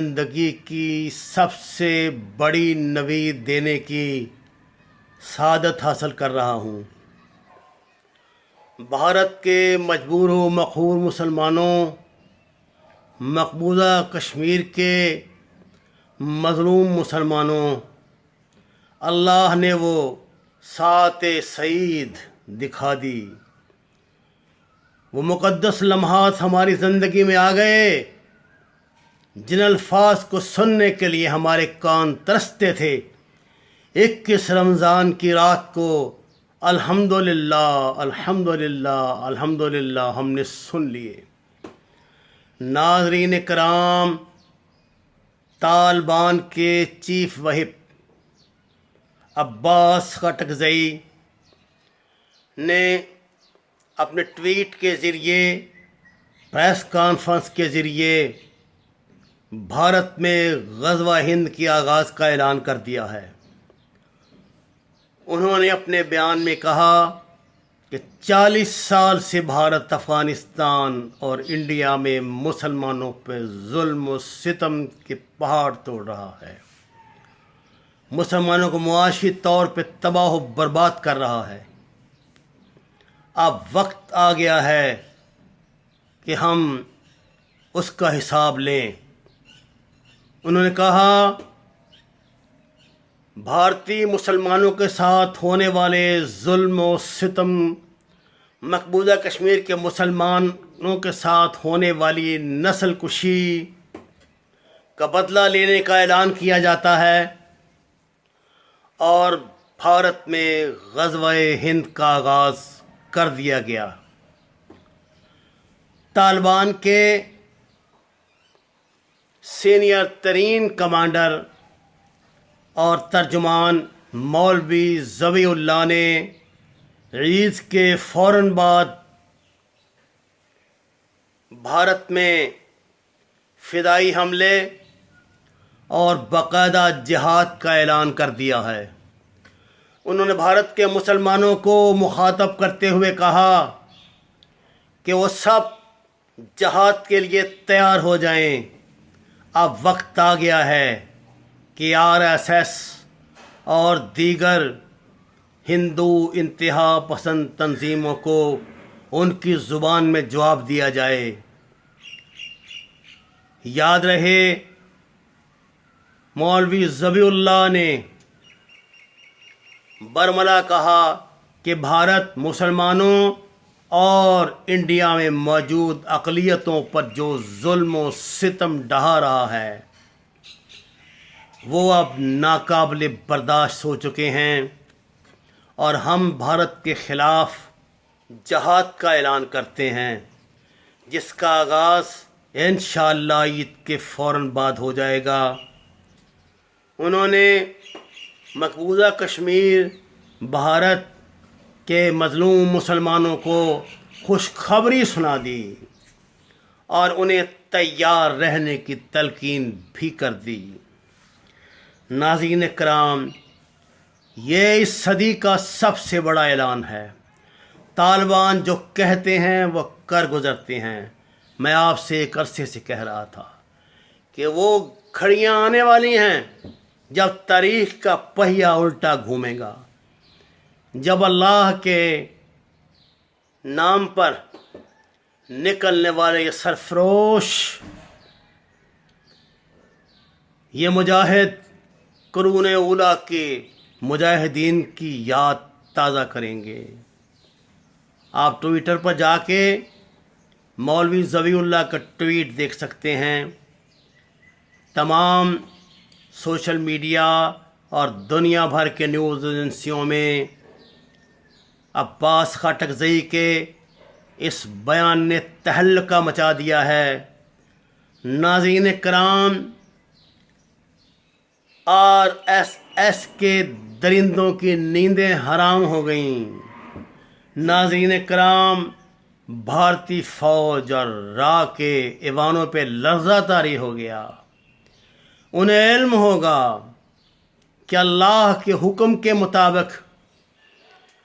زندگی کی سب سے بڑی نوید دینے کی سعادت حاصل کر رہا ہوں۔ بھارت کے مجبور و مقہور مسلمانوں، مقبوضہ کشمیر کے مظلوم مسلمانوں، اللہ نے وہ ساعت سعید دکھا دی۔ وہ مقدس لمحات ہماری زندگی میں آ گئے جن الفاظ کو سننے کے لیے ہمارے کان ترستے تھے۔ 21 رمضان کی رات کو الحمدللہ الحمدللہ الحمدللہ ہم نے سن لیے۔ ناظرین کرام، طالبان کے چیف وہپ عباس خٹکزئی نے اپنے ٹویٹ کے ذریعے، پریس کانفرنس کے ذریعے بھارت میں غزوہ ہند کے آغاز کا اعلان کر دیا ہے۔ انہوں نے اپنے بیان میں کہا کہ 40 سال سے بھارت افغانستان اور انڈیا میں مسلمانوں پہ ظلم و ستم کے پہاڑ توڑ رہا ہے، مسلمانوں کو معاشی طور پہ تباہ و برباد کر رہا ہے۔ اب وقت آ گیا ہے کہ ہم اس کا حساب لیں۔ انہوں نے کہا، بھارتی مسلمانوں کے ساتھ ہونے والے ظلم و ستم، مقبوضہ کشمیر کے مسلمانوں کے ساتھ ہونے والی نسل کشی کا بدلہ لینے کا اعلان کیا جاتا ہے، اور بھارت میں غزوہ ہند کا آغاز کر دیا گیا۔ طالبان کے سینئر ترین کمانڈر اور ترجمان مولوی ذبیح اللہ نے عید کے فوراً بعد بھارت میں فدائی حملے اور باقاعدہ جہاد کا اعلان کر دیا ہے۔ انہوں نے بھارت کے مسلمانوں کو مخاطب کرتے ہوئے کہا کہ وہ سب جہاد کے لیے تیار ہو جائیں۔ اب وقت آ گیا ہے کہ RSS اور دیگر ہندو انتہا پسند تنظیموں کو ان کی زبان میں جواب دیا جائے۔ یاد رہے، مولوی ذبیح اللہ نے برملا کہا کہ بھارت مسلمانوں اور انڈیا میں موجود اقلیتوں پر جو ظلم و ستم ڈھا رہا ہے وہ اب ناقابل برداشت ہو چکے ہیں، اور ہم بھارت کے خلاف جہاد کا اعلان کرتے ہیں، جس کا آغاز انشاءاللہ عید کے فوراً بعد ہو جائے گا۔ انہوں نے مقبوضہ کشمیر، بھارت کے مظلوم مسلمانوں کو خوشخبری سنا دی اور انہیں تیار رہنے کی تلقین بھی کر دی۔ ناظرین کرام، یہ اس صدی کا سب سے بڑا اعلان ہے۔ طالبان جو کہتے ہیں وہ کر گزرتے ہیں۔ میں آپ سے ایک عرصے سے کہہ رہا تھا کہ وہ گھڑیاں آنے والی ہیں جب تاریخ کا پہیہ الٹا گھومے گا، جب اللہ کے نام پر نکلنے والے یہ سرفروش، یہ مجاہد قرون اولیٰ کے مجاہدین کی یاد تازہ کریں گے۔ آپ ٹویٹر پر جا کے مولوی ذبیح اللہ کا ٹویٹ دیکھ سکتے ہیں۔ تمام سوشل میڈیا اور دنیا بھر کے نیوز ایجنسیوں میں عباس خٹکزئی کے اس بیان نے تہلکہ مچا دیا ہے۔ ناظرین کرام، RSS کے درندوں کی نیندیں حرام ہو گئیں۔ ناظرین کرام، بھارتی فوج اور راہ کے ایوانوں پہ لرزہ طاری ہو گیا۔ انہیں علم ہوگا کہ اللہ کے حکم کے مطابق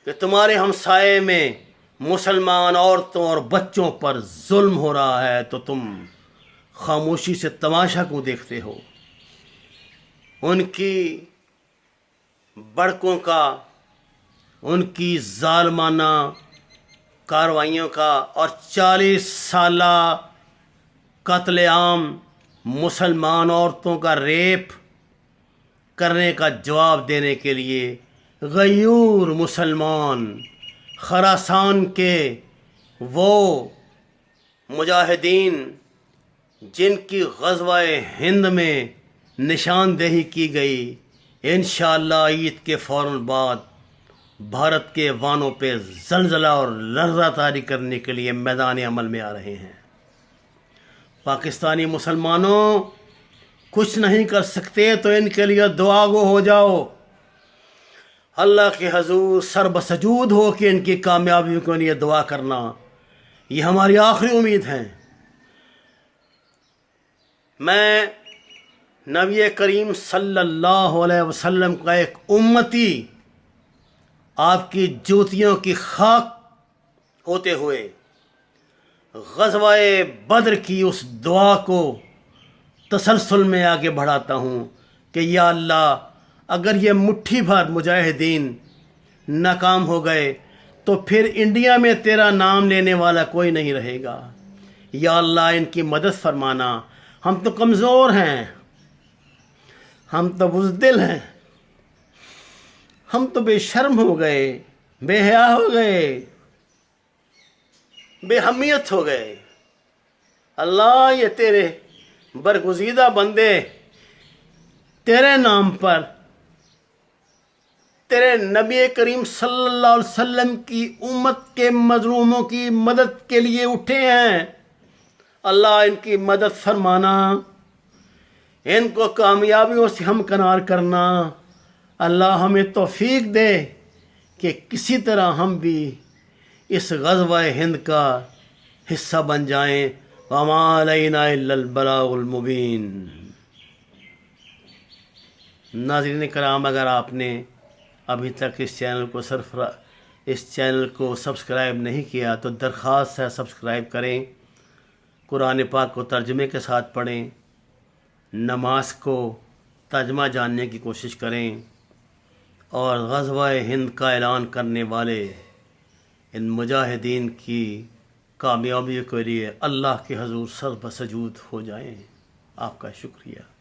کہ تمہارے ہمسائے میں مسلمان عورتوں اور بچوں پر ظلم ہو رہا ہے تو تم خاموشی سے تماشا کیوں دیکھتے ہو؟ ان کی بڑکوں کا، ان کی ظالمانہ کارروائیوں کا اور 40 سالہ قتل عام، مسلمان عورتوں کا ریپ کرنے کا جواب دینے کے لیے غیور مسلمان خراسان کے وہ مجاہدین جن کی غزوہ ہند میں نشاندہی کی گئی، انشاءاللہ عید کے فوراً بعد بھارت کے وانوں پہ زلزلہ اور لرزہ طاری کرنے کے لیے میدان عمل میں آ رہے ہیں۔ پاکستانی مسلمانوں کچھ نہیں کر سکتے تو ان کے لیے دعا گو ہو جاؤ، اللہ کے حضور سر بسجود ہو کہ ان کی کامیابیوں کے لیے دعا کرنا، یہ ہماری آخری امید ہے۔ میں نبی کریم صلی اللہ علیہ وسلم کا ایک امتی آپ کی جوتیوں کی خاک ہوتے ہوئے غزوہ بدر کی اس دعا کو تسلسل میں آگے بڑھاتا ہوں کہ یا اللہ، اگر یہ مٹھی بھر مجاہدین ناکام ہو گئے تو پھر انڈیا میں تیرا نام لینے والا کوئی نہیں رہے گا۔ یا اللہ ان کی مدد فرمانا، ہم تو کمزور ہیں، ہم تو بزدل ہیں، ہم تو بے شرم ہو گئے، بے حیا ہو گئے، بے حمیت ہو گئے۔ اللہ یہ تیرے برگزیدہ بندے تیرے نام پر، تیرے نبی کریم صلی اللہ علیہ وسلم کی امت کے مظلوموں کی مدد کے لیے اٹھے ہیں، اللہ ان کی مدد فرمانا، ان کو کامیابیوں سے ہمکنار کرنا۔ اللہ ہمیں توفیق دے کہ کسی طرح ہم بھی اس غزوہ ہند کا حصہ بن جائیں۔ وما علینا الا البلاغ المبین۔ ناظرین کرام، اگر آپ نے ابھی تک اس چینل کو سبسکرائب نہیں کیا تو درخواست ہے سبسکرائب کریں، قرآن پاک کو ترجمے کے ساتھ پڑھیں، نماز کو ترجمہ جاننے کی کوشش کریں، اور غزوہ ہند کا اعلان کرنے والے ان مجاہدین کی کامیابی کے لیے اللہ کے حضور سر بسجود ہو جائیں۔ آپ کا شکریہ۔